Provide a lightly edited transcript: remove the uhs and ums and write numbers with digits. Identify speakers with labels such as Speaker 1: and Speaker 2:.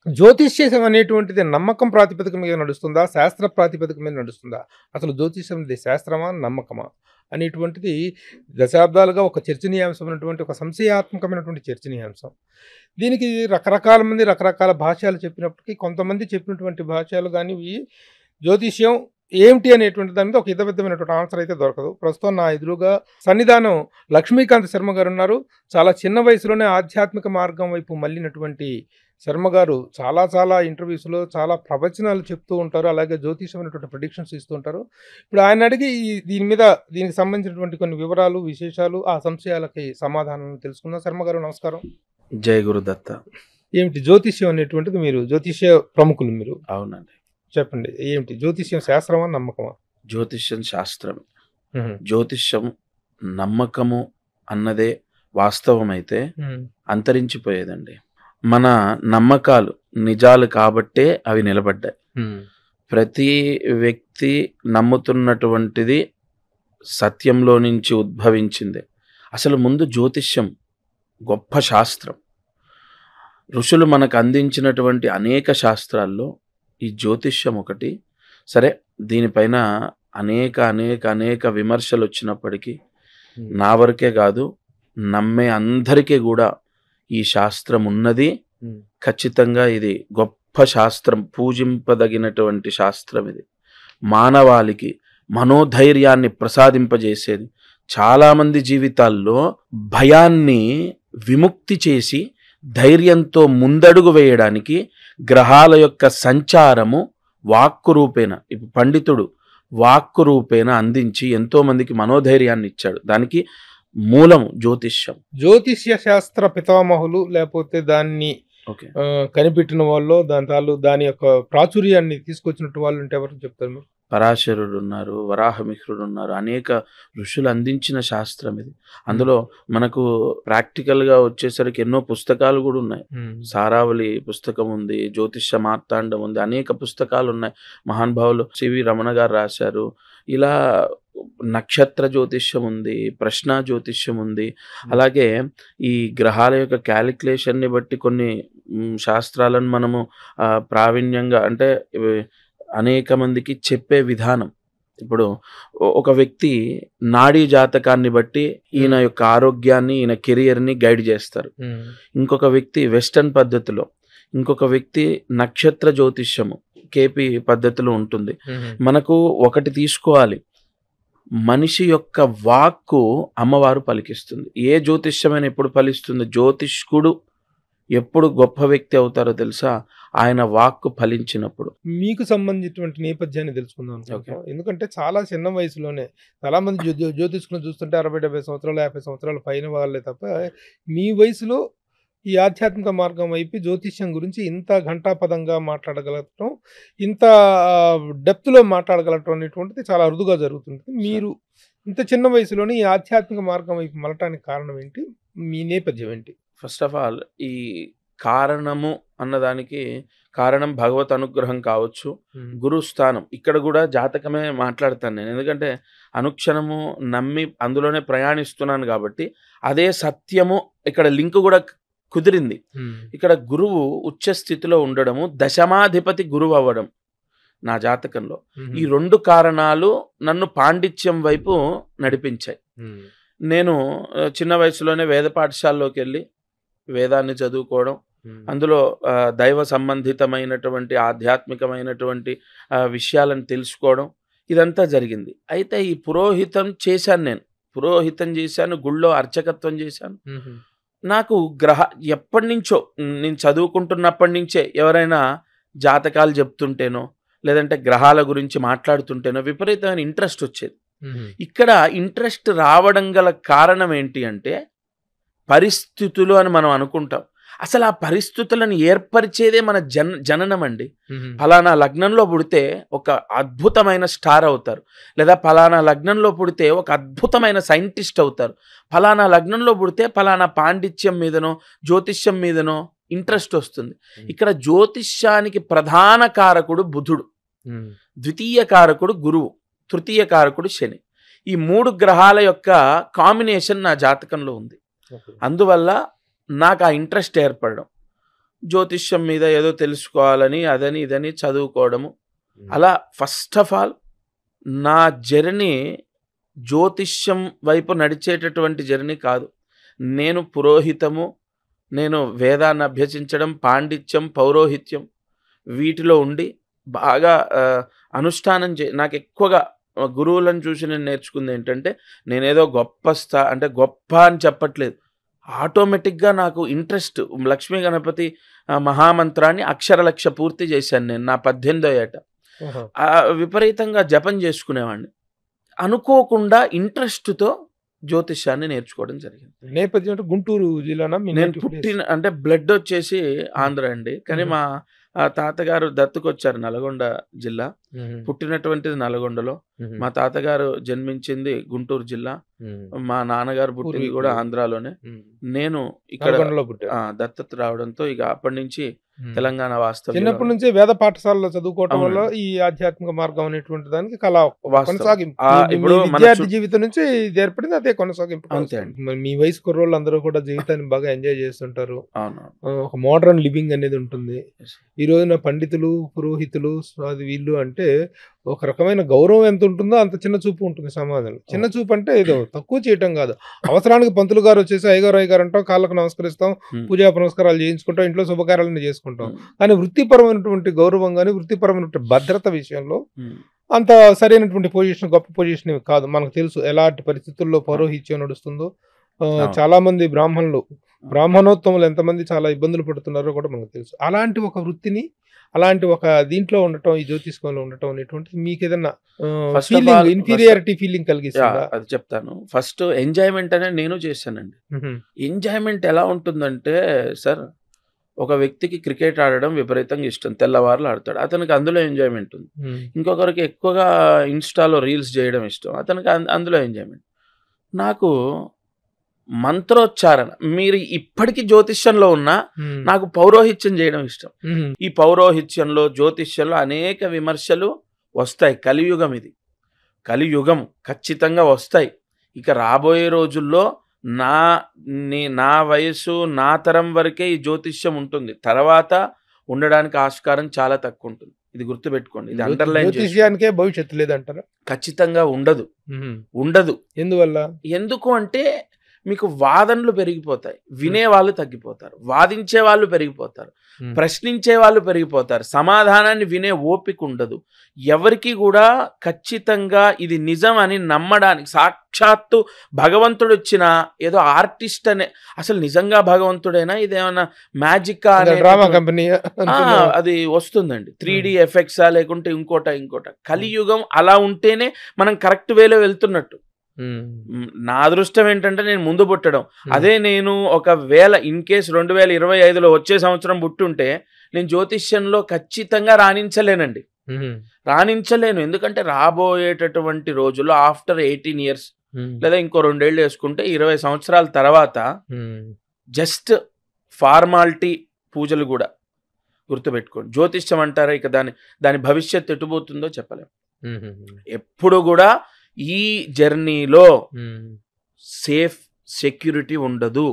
Speaker 1: జ్యోతిష్యం అనేటువంటిది నమ్మకం ప్రాతిపదిక మీద నడుస్తుందా? శాస్త్ర ప్రాతిపదిక మీద నడుస్తుందా? అసలు జ్యోతిష్యం ఇది శాస్త్రమా? నమ్మకమా? అనేటువంటిది దశాబ్దాలుగా ఒక చర్చనీయాంశమైనటువంటి ఒక సంశయాత్మకమైనటువంటి చర్చనీయాంశం. దీనికి రకరకాల మంది రకరకాల భాష్యాలు చెప్పినప్పటికీ కొంతమంది చెప్పినటువంటి భాష్యాలు గానివి జ్యోతిష్యం ఏమిటి అనేటువంటి దాని మీద ఒక హితబద్ధమైనటువంటి ఆన్సర్ అయితే దొరకదు. ప్రస్తుతం నా ఎదురుగా సన్నిధానం లక్ష్మీకాంత్ శర్మ గారు ఉన్నారు. చాలా చిన్న వయసులోనే ఆధ్యాత్మిక మార్గం వైపు మళ్ళినటువంటి శర్మ గారు చాలా చాలా ఇంటర్వ్యూస్‌లో చాలా ప్రవచనాలు చెప్తూ ఉంటారు. అలాగే జ్యోతిషమైనటువంటి ప్రిడిక్షన్స్ ఇస్తూ ఉంటారు. ఇప్పుడు ఆయన అడిగి దీనికి సంబంధించినటువంటి కొన్ని వివరాలు, విశేషాలు, ఆ సంశయాలకి సమాధానాలు తెలుసుకుందాం. శర్మ గారు నమస్కారం.
Speaker 2: జై గురుదత్త.
Speaker 1: ఏమిటి జ్యోతిష్యం అనేటువంటిది మీరు జ్యోతిష్య ప్రముఖులు మీరు.
Speaker 2: అవునండి.
Speaker 1: చెప్పండి. ఏమిటి జ్యోతిష్యం శాస్త్రమా? నమ్మకమా?
Speaker 2: జ్యోతిష్యం శాస్త్రం.
Speaker 1: హుహు.
Speaker 2: జ్యోతిష్యం నమ్మకము అన్నదే వాస్తవమైతే
Speaker 1: హ్మ్.
Speaker 2: అంతరించిపోయేదండి. మన నమ్మకాలు నిజాలు కాబట్టే అవి నిలబడ్డాయి.
Speaker 1: హ్మ్.
Speaker 2: ప్రతి వ్యక్తి నమ్ముతున్నటువంటిది సత్యంలో నుంచి ఉద్భవించిందే. అసలు ముందు జ్యోతిష్యం గొప్ప శాస్త్రం. ఋషులు మనకు అందించినటువంటి అనేక శాస్త్రాల్లో ఈ జ్యోతిష్యం ఒకటి. సరే, దీనిపైన అనేక విమర్శలు వచ్చినప్పటికీ నా వరకే కాదు, నమ్మే అందరికీ కూడా ఈ శాస్త్రం ఉన్నది. ఖచ్చితంగా ఇది గొప్ప శాస్త్రం, పూజింపదగినటువంటి శాస్త్రం. ఇది మానవాళికి మనోధైర్యాన్ని ప్రసాదింపజేసేది. చాలామంది జీవితాల్లో భయాన్ని విముక్తి చేసి ధైర్యంతో ముందడుగు వేయడానికి గ్రహాల యొక్క సంచారము వాక్కు రూపేణ, ఇప్పుడు పండితుడు వాక్కు రూపేణ అందించి ఎంతో మందికి మనోధైర్యాన్ని ఇచ్చాడు. దానికి మూలం జ్యోతిష్యం.
Speaker 1: జ్యోతిష్య శాస్త్ర పితామహులు లేకపోతే దాన్ని
Speaker 2: ఓకే,
Speaker 1: కనిపెట్టిన వాళ్ళు, దాని యొక్క ప్రాచుర్యాన్ని తీసుకొచ్చినట్టు వాళ్ళు అంటే ఎవరు చెప్తారు మీరు?
Speaker 2: పరాశరుడు ఉన్నారు, వరాహమిహ్రుడు ఉన్నారు. అనేక ఋషులు అందించిన శాస్త్రం ఇది. అందులో మనకు ప్రాక్టికల్గా వచ్చేసరికి ఎన్నో పుస్తకాలు కూడా ఉన్నాయి. సారావళి పుస్తకం ఉంది, జ్యోతిష్య మార్తాండం ఉంది, అనేక పుస్తకాలు ఉన్నాయి. మహానుభావులు సివి రమణ గారు రాశారు. ఇలా నక్షత్ర జ్యోతిష్యం ఉంది, ప్రశ్న జ్యోతిష్యం ఉంది. అలాగే ఈ గ్రహాల యొక్క క్యాలిక్యులేషన్ని బట్టి కొన్ని శాస్త్రాలను మనము ప్రావీణ్యంగా అంటే అనేక మందికి చెప్పే విధానం. ఇప్పుడు ఒక వ్యక్తి నాడీ జాతకాన్ని బట్టి ఈయన యొక్క ఆరోగ్యాన్ని, ఈయన కెరియర్ని గైడ్ చేస్తారు. ఇంకొక వ్యక్తి వెస్టర్న్ పద్ధతిలో, ఇంకొక వ్యక్తి నక్షత్ర జ్యోతిష్యము కేపీ పద్ధతిలో ఉంటుంది. మనకు ఒకటి తీసుకోవాలి, మనిషి యొక్క వాక్కు అమ్మవారు పలికిస్తుంది. ఏ జ్యోతిష్యమైన ఎప్పుడు ఫలిస్తుంది? జ్యోతిష్కుడు ఎప్పుడు గొప్ప వ్యక్తి అవుతారో తెలుసా? ఆయన వాక్కు ఫలించినప్పుడు.
Speaker 1: మీకు సంబంధించినటువంటి నేపథ్యాన్ని తెలుసుకుందాం అనుకుంటున్నాం. ఎందుకంటే చాలా చిన్న వయసులోనే చాలా మంది జ్యోతిష్కులను చూస్తుంటే 60-70 సంవత్సరాలు 50 సంవత్సరాల పైన వాళ్ళే తప్ప, మీ వయసులో ఈ ఆధ్యాత్మిక మార్గం వైపు జ్యోతిష్యం గురించి ఇంత ఘంటాపదంగా మాట్లాడగలగటం, ఇంత డెప్త్లో మాట్లాడగలగటం అనేటువంటిది చాలా అరుదుగా జరుగుతుంది. మీరు ఇంత చిన్న వయసులోనే ఈ ఆధ్యాత్మిక మార్గం వైపు మలటానికి కారణం ఏంటి? మీ నేపథ్యం ఏంటి?
Speaker 2: ఫస్ట్ ఆఫ్ ఆల్, ఈ కారణము అన్నదానికి కారణం భగవత్ అనుగ్రహం కావచ్చు, గురుస్థానం. ఇక్కడ కూడా జాతకమే మాట్లాడతాను నేను, ఎందుకంటే అనుక్షణము నమ్మి అందులోనే ప్రయాణిస్తున్నాను కాబట్టి అదే సత్యము. ఇక్కడ లింక్ కూడా కుదిరింది. ఇక్కడ గురువు ఉచ్చ స్థితిలో ఉండడము, దశమాధిపతి గురువు అవ్వడం నా జాతకంలో. ఈ రెండు కారణాలు నన్ను పాండిత్యం వైపు నడిపించాయి. నేను చిన్న వయసులోనే వేద పాఠశాలలోకి వెళ్ళి వేదాన్ని చదువుకోవడం, అందులో దైవ సంబంధితమైనటువంటి ఆధ్యాత్మికమైనటువంటి విషయాలను తెలుసుకోవడం, ఇదంతా జరిగింది. అయితే ఈ పురోహితం చేశాను, నేను పురోహితం చేశాను, గుళ్ళో అర్చకత్వం చేశాను. నాకు ఎప్పటి నుంచో, నేను చదువుకుంటున్నప్పటి నుంచే ఎవరైనా జాతకాలు చెప్తుంటేనో లేదంటే గ్రహాల గురించి మాట్లాడుతుంటేనో విపరీతమైన ఇంట్రెస్ట్ వచ్చేది. ఇక్కడ ఇంట్రెస్ట్ రావడం గల కారణం ఏంటి అంటే పరిస్థితులు అని మనం అనుకుంటాం. అసలు ఆ పరిస్థితులను ఏర్పరిచేదే మన జననం అండి. ఫలానా లగ్నంలో పుడితే ఒక అద్భుతమైన స్టార్ అవుతారు, లేదా ఫలానా లగ్నంలో పుడితే ఒక అద్భుతమైన సైంటిస్ట్ అవుతారు, ఫలానా లగ్నంలో పుడితే ఫలానా పాండిత్యం మీదనో జ్యోతిష్యం మీదనో ఇంట్రెస్ట్ వస్తుంది. ఇక్కడ జ్యోతిష్యానికి ప్రధాన కారకుడు బుధుడు, ద్వితీయ కారకుడు గురువు, తృతీయ కారకుడు శని. ఈ 3 గ్రహాల యొక్క కాంబినేషన్ నా జాతకంలో ఉంది. అందువల్ల నాకు ఆ ఇంట్రెస్ట్ ఏర్పడడం. జ్యోతిష్యం మీద ఏదో తెలుసుకోవాలని అదని ఇదని చదువుకోవడము. అలా ఫస్ట్ ఆఫ్ ఆల్ నా జర్నీ జ్యోతిష్యం వైపు నడిచేటటువంటి జర్నీ కాదు. నేను పురోహితము, నేను వేదాన్ని అభ్యసించడం, పాండిత్యం, పౌరోహిత్యం వీటిలో ఉండి బాగా అనుష్ఠానం నాకు ఎక్కువగా గురువులను చూసి నేను నేర్చుకుంది ఏంటంటే, నేనేదో అంటే గొప్ప అని చెప్పట్లేదు, ఆటోమేటిక్గా నాకు ఇంట్రెస్ట్. లక్ష్మీ గణపతి మహామంత్రాన్ని అక్షరలక్ష పూర్తి చేశాను నేను నా 18వ ఏట. విపరీతంగా జపం చేసుకునేవాడిని. అనుకోకుండా ఇంట్రెస్ట్తో జ్యోతిష్యాన్ని నేర్చుకోవడం జరిగింది.
Speaker 1: నేపథ్యం అంటే గుంటూరు జిల్లానా?
Speaker 2: నేను పుట్టిన అంటే బ్లడ్ వచ్చేసి ఆంధ్ర అండి, కానీ మా తాతగారు దత్తుకొచ్చారు నల్గొండ జిల్లా. పుట్టినటువంటిది నల్గొండలో. మా తాతగారు జన్మించింది గుంటూరు జిల్లా. మా నాన్నగారు పుట్టింది కూడా ఆంధ్రాలోనే. నేను ఇక్కడ దత్తత రావడంతో ఇక అప్పటి నుంచి తెలంగాణ వాస్తవం.
Speaker 1: చిన్నప్పటి నుంచి వేద పాఠశాలలో చదువుకోవటం వల్ల ఈ ఆధ్యాత్మిక మార్గం అనేటువంటి దానికి కళ కొనసాగింపు. ఇప్పుడు విద్యార్థి జీవితం నుంచి ఇది ఏర్పడింది, అదే కొనసాగింపు.
Speaker 2: అంతే.
Speaker 1: మీ వయసు కుర్రోళ్ళు అందరూ కూడా జీవితాన్ని బాగా ఎంజాయ్ చేస్తుంటారు. ఒక మోడర్న్ లివింగ్ అనేది ఉంటుంది. ఈ రోజున పండితులు, పురోహితులు, అది వీళ్ళు అంటే ఒక రకమైన గౌరవం ఎంత ఉంటుందో అంత చిన్న చూపు ఉంటుంది సమాజంలో. చిన్న చూపు అంటే ఏదో తక్కువ చేయటం కాదు. అవసరానికి పంతులు గారు వచ్చేసి అయ్యగారు అంటాం, కాళ్ళకు నమస్కరిస్తాం, పూజా పునస్కారాలు చేయించుకుంటాం, ఇంట్లో శుభకార్యాలను చేసుకుంటాం. కానీ వృత్తిపరమైనటువంటి గౌరవం కానీ వృత్తిపరమైనటువంటి భద్రత విషయంలో అంత సరైనటువంటి పొజిషన్, గొప్ప పొజిషన్ కాదు. మనకు తెలుసు ఎలాంటి పరిస్థితుల్లో పౌరోహిత్యం నడుస్తుందో. చాలా మంది బ్రాహ్మణోత్తములు ఎంతమంది చాలా ఇబ్బందులు పడుతున్నారో కూడా మనకు తెలుసు. అలాంటి ఒక వృత్తిని, అలాంటి ఒక దీంట్లో ఉండటం, ఈ జ్యోతిష్కంలో ఉండటం అనేటువంటిది మీకు ఏదన్నా ఇన్ఫీరియారిటీ ఫీలింగ్ కలిగిస్తుందా?
Speaker 2: అది చెప్తాను. ఫస్ట్ ఎంజాయ్మెంట్ అనేది నేను చేశానండి. ఎంజాయ్మెంట్ ఎలా ఉంటుందంటే సార్, ఒక వ్యక్తికి క్రికెట్ ఆడడం విపరీతంగా ఇష్టం, తెల్లవారులు ఆడతాడు, అతనికి అందులో ఎంజాయ్మెంట్ ఉంది. ఇంకొకరికి ఎక్కువగా ఇన్స్టాలో రీల్స్ చేయడం ఇష్టం, అతనికి అందులో ఎంజాయ్మెంట్. నాకు మంత్రోచ్చారణ, మీరు ఇప్పటికీ జ్యోతిష్యంలో ఉన్నా నాకు పౌరోహిత్యం చేయడం ఇష్టం. ఈ పౌరోహిత్యంలో, జ్యోతిష్యంలో అనేక విమర్శలు వస్తాయి. కలియుగం ఇది, కలియుగం ఖచ్చితంగా వస్తాయి. ఇక రాబోయే రోజుల్లో నా వయసు, నా తరం వరకే ఈ జ్యోతిష్యం ఉంటుంది. తర్వాత ఉండడానికి ఆస్కారం చాలా తక్కువ ఉంటుంది. ఇది గుర్తుపెట్టుకోండి, ఇది అండర్లైన్.
Speaker 1: జ్యోతిష్యానికే భవిష్యత్తు లేదంటారా?
Speaker 2: ఖచ్చితంగా ఉండదు.
Speaker 1: ఎందువల్ల?
Speaker 2: ఎందుకు అంటే మీకు వాదనలు పెరిగిపోతాయి, వినేవాళ్ళు తగ్గిపోతారు, వాదించే వాళ్ళు పెరిగిపోతారు, ప్రశ్నించే వాళ్ళు పెరిగిపోతారు, సమాధానాన్ని వినే ఓపిక ఉండదు. ఎవరికి కూడా ఖచ్చితంగా ఇది నిజం అని నమ్మడానికి, సాక్షాత్తు భగవంతుడు వచ్చిన ఏదో ఆర్టిస్ట్ అనే, అసలు నిజంగా భగవంతుడైనా ఇదేమన్నా మ్యాజిక్
Speaker 1: డ్రామా కంపెనీ
Speaker 2: అది వస్తుందండి, 3D ఎఫెక్ట్సా లేకుంటే ఇంకోట. కలియుగం అలా ఉంటేనే మనం కరెక్ట్ వేలో వెళ్తున్నట్టు. నా అదృష్టం ఏంటంటే నేను ముందు పుట్టడం. అదే నేను ఒకవేళ ఇన్ కేస్ 2025లో వచ్చే సంవత్సరం పుట్టుంటే నేను జ్యోతిష్యంలో ఖచ్చితంగా రాణించలేను. ఎందుకంటే రాబోయేటటువంటి రోజుల్లో ఆఫ్టర్ 18 years లేదా ఇంకో 2 ఏళ్ళు వేసుకుంటే 20 సంవత్సరాల తర్వాత జస్ట్ ఫార్మాలిటీ పూజలు కూడా గుర్తుపెట్టుకోండి. జ్యోతిష్యం అంటారా, ఇక దాని భవిష్యత్తు ఎటుపోతుందో చెప్పలేము. ఎప్పుడు కూడా ఈ జర్నీలో సేఫ్ సెక్యూరిటీ ఉండదు.